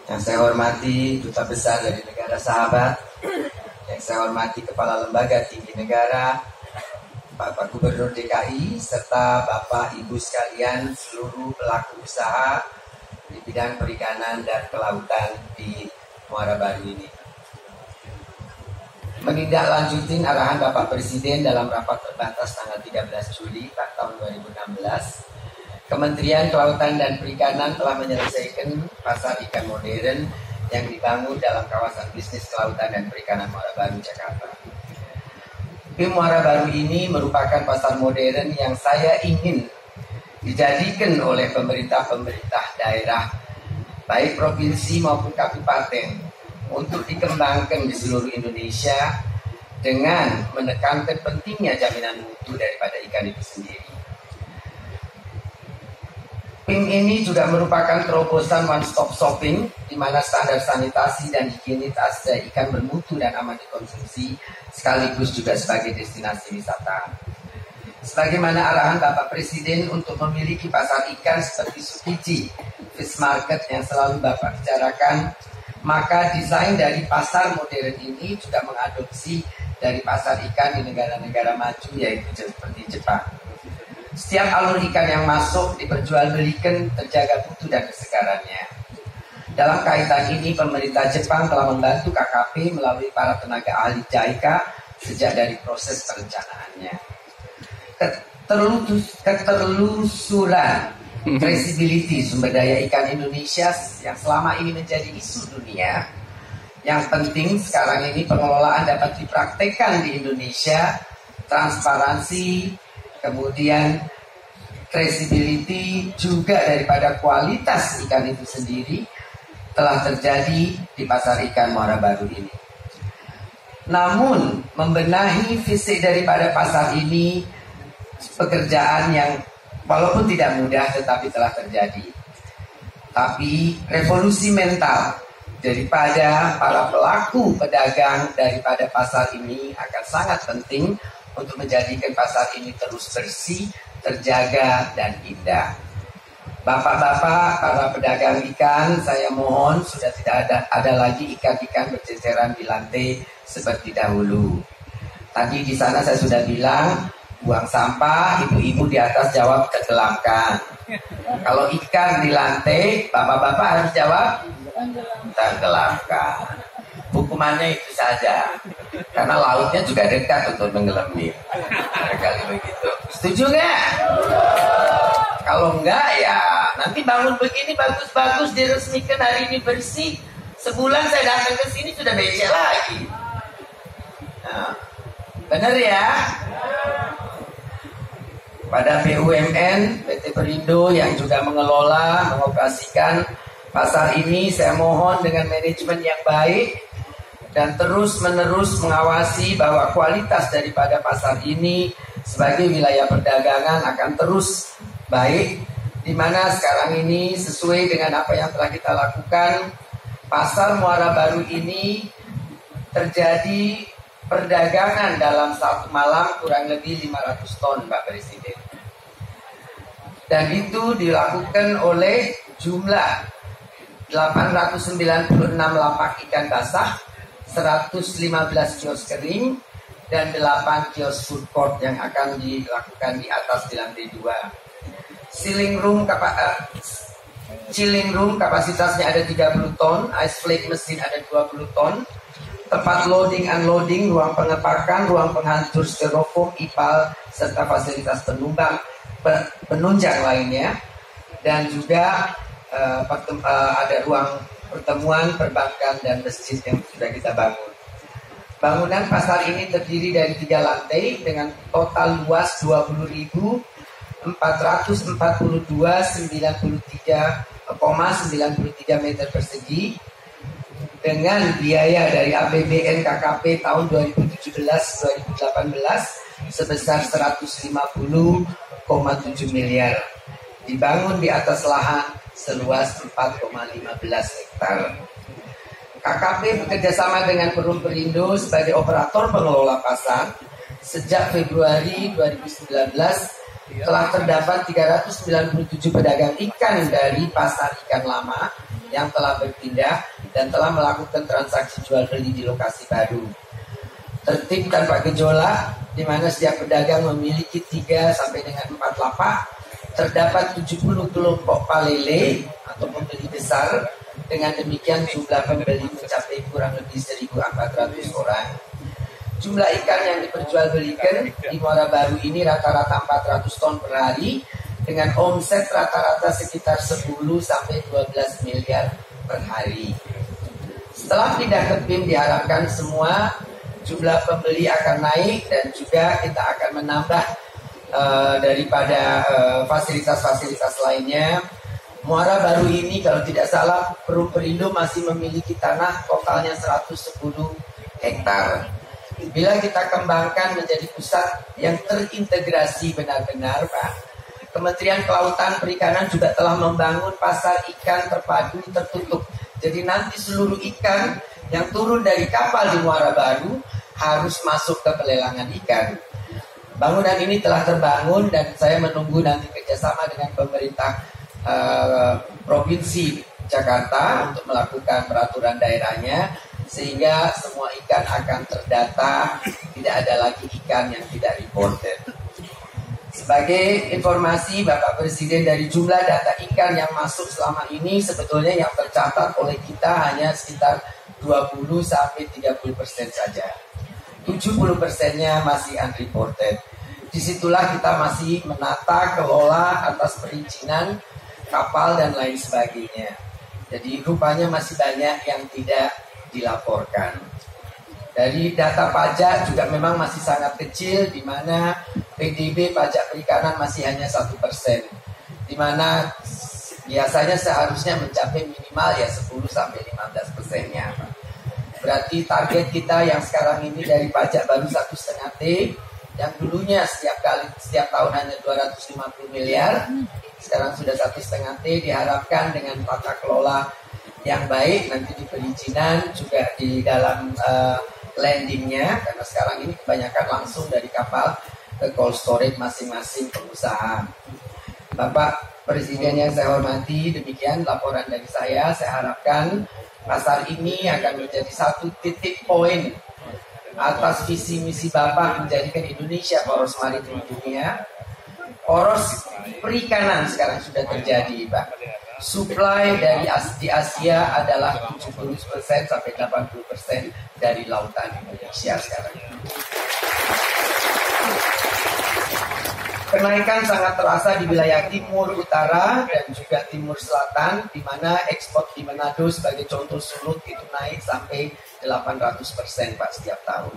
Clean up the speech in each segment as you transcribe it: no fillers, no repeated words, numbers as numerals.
Yang saya hormati Duta Besar dari negara sahabat, yang saya hormati Kepala Lembaga Tinggi Negara, Bapak Gubernur DKI, serta Bapak Ibu sekalian seluruh pelaku usaha di bidang perikanan dan kelautan di Muara Baru ini. Menindaklanjuti arahan Bapak Presiden dalam rapat terbatas tanggal 13 Juli tahun 2016, Kementerian Kelautan dan Perikanan telah menyelesaikan pasar ikan modern yang dibangun dalam kawasan bisnis kelautan dan perikanan Muara Baru, Jakarta. PIM Muara Baru ini merupakan pasar modern yang saya ingin dijadikan oleh pemerintah-pemerintah daerah, baik provinsi maupun kabupaten, untuk dikembangkan di seluruh Indonesia dengan menekankan pentingnya jaminan mutu daripada ikan itu sendiri. PIM ini juga merupakan terobosan one-stop shopping, di mana standar sanitasi dan higienitas ikan bermutu dan aman dikonsumsi, sekaligus juga sebagai destinasi wisata. Sebagaimana arahan Bapak Presiden untuk memiliki pasar ikan seperti Sukiji, fish market yang selalu Bapak bicarakan, maka desain dari pasar modern ini juga mengadopsi dari pasar ikan di negara-negara maju, yaitu seperti Jepang. Setiap alur ikan yang masuk diperjualbelikan terjaga mutu dan kesegarannya. Dalam kaitan ini, pemerintah Jepang telah membantu KKP melalui para tenaga ahli JICA sejak dari proses perencanaannya. Keterlusuran traceability sumber daya ikan Indonesia yang selama ini menjadi isu dunia, yang penting sekarang ini pengelolaan dapat dipraktekkan di Indonesia, transparansi, kemudian traceability juga daripada kualitas ikan itu sendiri telah terjadi di pasar ikan Muara Baru ini. Namun membenahi fisik daripada pasar ini pekerjaan yang walaupun tidak mudah tetapi telah terjadi. Tapi revolusi mental daripada para pelaku pedagang daripada pasar ini akan sangat penting untuk menjadikan pasar ini terus bersih, terjaga, dan indah. Bapak-bapak, para pedagang ikan, saya mohon sudah tidak ada lagi ikan-ikan berceceran di lantai seperti dahulu. Tadi di sana saya sudah bilang, buang sampah, ibu-ibu di atas jawab tenggelamkan. Kalau ikan di lantai, bapak-bapak harus jawab tenggelamkan. Hukumannya itu saja, karena lautnya juga dekat untuk mengelami. Kali begitu. Setuju nggak? Kalau enggak ya nanti bangun begini bagus-bagus diresmikan hari ini bersih. Sebulan saya datang ke sini sudah becek lagi. Nah, benar ya? Pada BUMN PT Perindo yang juga mengelola, mengoperasikan pasar ini, saya mohon dengan manajemen yang baik dan terus-menerus mengawasi bahwa kualitas daripada pasar ini sebagai wilayah perdagangan akan terus baik, di mana sekarang ini sesuai dengan apa yang telah kita lakukan, pasar Muara Baru ini terjadi perdagangan dalam satu malam kurang lebih 500 ton, Pak Presiden. Dan itu dilakukan oleh jumlah 896 lapak ikan basah, 115 kios kering, dan 8 kios food court yang akan dilakukan di atas di lantai 2. Chilling room kapasitasnya ada 30 ton, ice flake mesin ada 20 ton, tempat loading unloading, ruang pengepakan, ruang penghancur styrofoam, ipal, serta fasilitas penunjang lainnya, dan juga ada ruang pertemuan, perbankan, dan masjid yang sudah kita bangun. Bangunan pasar ini terdiri dari 3 lantai dengan total luas 20.442,93 meter persegi, dengan biaya dari APBN KKP tahun 2017-2018 sebesar 150,7 miliar. Dibangun di atas lahan seluas 4,15 hektar. KKP bekerjasama dengan Perum Perindo sebagai operator pengelola pasar. Sejak Februari 2019 telah terdapat 397 pedagang ikan dari pasar ikan lama yang telah berpindah dan telah melakukan transaksi jual beli di lokasi baru. Tertib tanpa gejolak, di mana setiap pedagang memiliki 3 sampai dengan 4 lapak. Terdapat 70 kelompok palele atau pembeli besar. Dengan demikian jumlah pembeli mencapai kurang lebih 1.400 orang. Jumlah ikan yang diperjualbelikan di Muara Baru ini rata-rata 400 ton per hari dengan omset rata-rata sekitar 10 sampai 12 miliar per hari. Setelah pindah ke BIM diharapkan semua jumlah pembeli akan naik dan juga kita akan menambah daripada fasilitas-fasilitas lainnya. Muara Baru ini kalau tidak salah Perum Perindo masih memiliki tanah totalnya 110 hektar. Bila kita kembangkan menjadi pusat yang terintegrasi benar-benar, Pak, Kementerian Kelautan Perikanan juga telah membangun pasar ikan terpadu tertutup. Jadi nanti seluruh ikan yang turun dari kapal di Muara Baru harus masuk ke pelelangan ikan. Bangunan ini telah terbangun dan saya menunggu nanti kerjasama dengan pemerintah Provinsi Jakarta untuk melakukan peraturan daerahnya sehingga semua ikan akan terdata, tidak ada lagi ikan yang tidak reported. Sebagai informasi Bapak Presiden, dari jumlah data ikan yang masuk selama ini sebetulnya yang tercatat oleh kita hanya sekitar 20 sampai 30% saja. 70%-nya masih unreported. Disitulah kita masih menata kelola atas perizinan kapal dan lain sebagainya. Jadi rupanya masih banyak yang tidak dilaporkan. Dari data pajak juga memang masih sangat kecil, di mana PDB pajak perikanan masih hanya 1%, di mana biasanya seharusnya mencapai minimal ya 10 sampai 15%-nya. Berarti target kita yang sekarang ini dari pajak baru 1,5 T, yang dulunya setiap tahun hanya 250 miliar, sekarang sudah 1,5 T. Diharapkan dengan tata kelola yang baik nanti di perizinan juga di dalam landingnya, karena sekarang ini kebanyakan langsung dari kapal ke cold storage masing-masing pengusaha. Bapak Presiden yang saya hormati, demikian laporan dari saya. Saya harapkan pasar ini akan menjadi satu titik poin atas visi misi Bapak menjadikan Indonesia poros maritim dunia. Poros perikanan sekarang sudah terjadi, Pak. Supply di Asia adalah 70% sampai 80% dari lautan Indonesia sekarang. Kenaikan sangat terasa di wilayah timur utara dan juga timur selatan, di mana ekspor di Manado sebagai contoh Sulut itu naik sampai 800% Pak setiap tahun.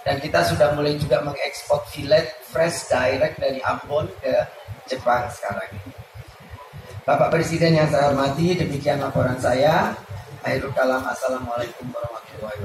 Dan kita sudah mulai juga mengekspor filet fresh direct dari Ambon ke Jepang sekarang ini. Bapak Presiden yang saya hormati, demikian laporan saya. Akhirul kalam, assalamualaikum warahmatullahi wabarakatuh.